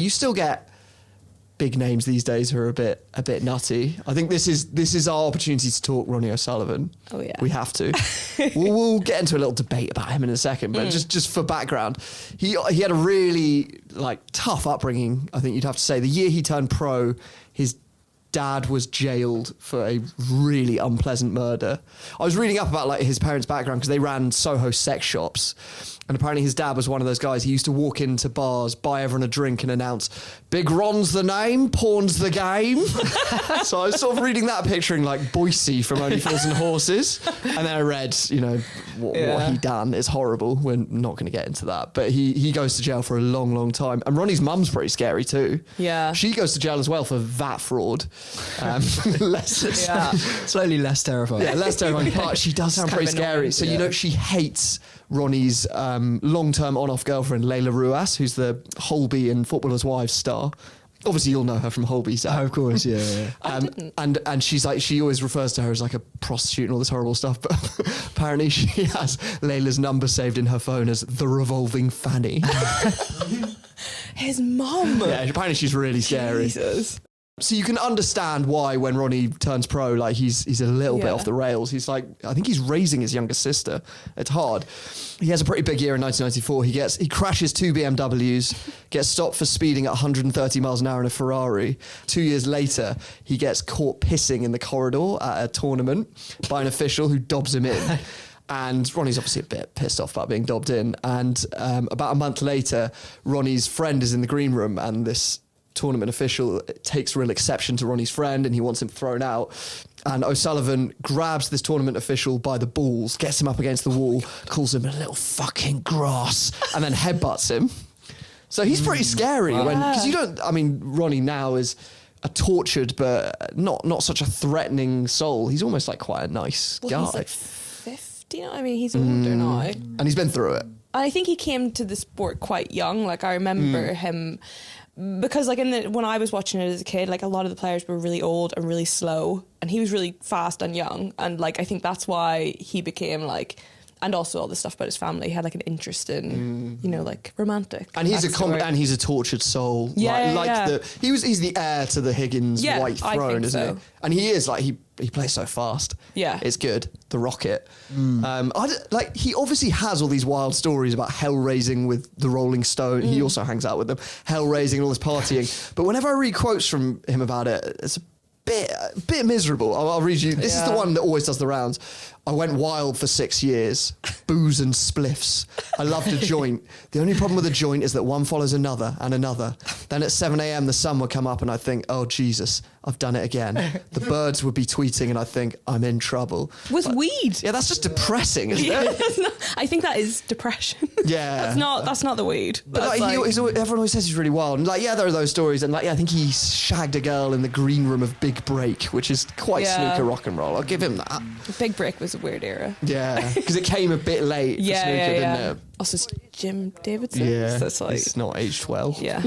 You still get big names these days who are a bit nutty. I think this is our opportunity to talk Ronnie O'Sullivan. Oh yeah, we have to. we'll get into a little debate about him in a second, but just for background, he had a really tough upbringing. I think you'd have to say. The year he turned pro, his dad was jailed for a really unpleasant murder. I was reading up about his parents' background because they ran Soho sex shops, and apparently his dad was one of those guys. He used to walk into bars, buy everyone a drink, and announce, "Big Ron's the name, porn's the game." So I was sort of reading that, picturing Boise from Only Fools and Horses, and then I read, what he done. It's horrible. We're not going to get into that, but he goes to jail for a long, long time. And Ronnie's mum's pretty scary too. Yeah, she goes to jail as well for VAT fraud. Slightly less terrifying. Yeah, less terrifying, but she does sound pretty scary. So, she hates Ronnie's long-term on-off girlfriend, Layla Ruas, who's the Holby and Footballers' Wives star. Obviously, you'll know her from Holby. So. Oh, of course, yeah. And she's she always refers to her as a prostitute and all this horrible stuff. But apparently, she has Layla's number saved in her phone as the revolving fanny. His mum. Yeah, apparently she's really scary. Jesus. So you can understand why when Ronnie turns pro, he's a little bit off the rails. He's I think he's raising his younger sister. It's hard. He has a pretty big year in 1994. He crashes 2 BMWs, gets stopped for speeding at 130 miles an hour in a Ferrari. 2 years later, he gets caught pissing in the corridor at a tournament by an official who dobs him in. And Ronnie's obviously a bit pissed off about being dobbed in. And about a month later, Ronnie's friend is in the green room, and this tournament official takes real exception to Ronnie's friend, and he wants him thrown out. And O'Sullivan grabs this tournament official by the balls, gets him up against the wall, calls him a little fucking gross, and then headbutts him. So he's pretty scary because Ronnie now is a tortured but not such a threatening soul. He's almost quite a nice guy. He's 50. He's older now, and he's been through it. I think he came to the sport quite young. I remember him. Because when I was watching it as a kid, a lot of the players were really old and really slow, and he was really fast and young, and I think that's why he became and also all the stuff about his family. He had an interest in romantic. And he's he's a tortured soul. He's the heir to the Higgins white throne, isn't he? And he is he plays so fast. Yeah, it's good. The Rocket. He obviously has all these wild stories about hell raising with the Rolling Stone. He also hangs out with them, hell raising and all this partying. But whenever I read quotes from him about it, it's a bit miserable. I'll read you. This is the one that always does the rounds. I went wild for 6 years. Booze and spliffs. I loved a joint. The only problem with a joint is that one follows another and another. Then at 7 a.m. the sun would come up and I'd think, oh Jesus, I've done it again. The birds would be tweeting and I'd think, I'm in trouble. With weed? Yeah, that's just depressing, isn't it? I think that is depression. Yeah. That's not the weed. But everyone always says he's really wild. And there are those stories. And I think he shagged a girl in the green room of Big Break, which is quite snooker rock and roll. I'll give him that. Big Break was a weird era. Yeah, because it came a bit late for snooker, didn't it? Also, Jim Davidson. Yeah, so it's not age 12. Yeah.